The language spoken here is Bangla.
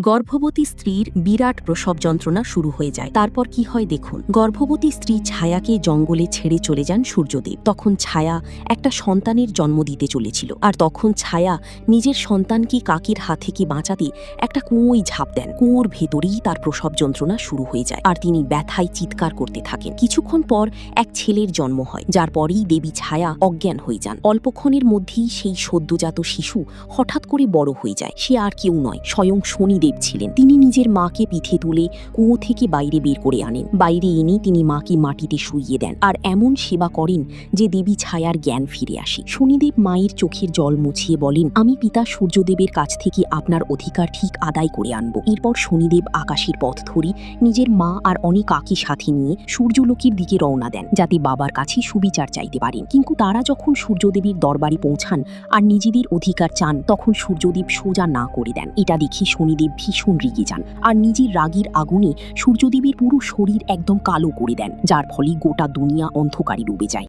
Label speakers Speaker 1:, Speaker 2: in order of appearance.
Speaker 1: গর্ভবতী স্ত্রীর বিরাট প্রসব যন্ত্রণা শুরু হয়ে যায়। তারপর কি হয় দেখুন। গর্ভবতী স্ত্রী ছায়াকে জঙ্গলে ছেড়ে চলে যান সূর্যদেব। তখন ছায়া একটা সন্তানের জন্ম দিতে চলেছিল, আর তখন ছায়া নিজের সন্তানকে কাকের হাত থেকে বাঁচাতে একটা কুঁয়োয় ঝাঁপ দেন। কুঁয়োর ভেতরেই তার প্রসব যন্ত্রণা শুরু হয়ে যায়, আর তিনি ব্যথায় চিৎকার করতে থাকেন। কিছুক্ষণ পর এক ছেলের জন্ম হয়, যার পরেই দেবী ছায়া অজ্ঞান হয়ে যান। অল্পক্ষণের মধ্যেই সেই সদ্যজাত শিশু হঠাৎ করে বড় হয়ে যায়। সে আর কেউ নয়, স্বয়ং শনিদেব ছিলেন। তিনি নিজের মাকে পিঠে তুলে কুয়ো থেকে বাইরে বের করে আনেন। বাইরে এনে তিনি মাকে মাটিতে শুইয়ে দেন, আর এমন সেবা করেন যে দেবী ছায়ার জ্ঞান ফিরে আসে। শনিদেব মায়ের চোখের জল মুছিয়ে বলেন, আমি পিতা সূর্যদেবের কাছ থেকে আপনার অধিকার ঠিক আদায় করে আনব। এরপর শনিদেব আকাশের পথ ধরে নিজের মা আর অনেক কাকি সাথে নিয়ে সূর্যলোকের দিকে রওনা দেন, যাতে বাবার কাছে সুবিচার চাইতে পারেন। কিন্তু তারা যখন সূর্যদেবের দরবারে পৌঁছান আর নিজেদের অধিকার চান, তখন সূর্যদেব সোজা না করে দেন। এটা দেখে শনিদেব ভীষণ রেগে যান, আর নিজের রাগের আগুনে সূর্যদেবের পুরো শরীর একদম কালো করে দেন, যার ফলে গোটা দুনিয়া অন্ধকারে ডুবে যায়।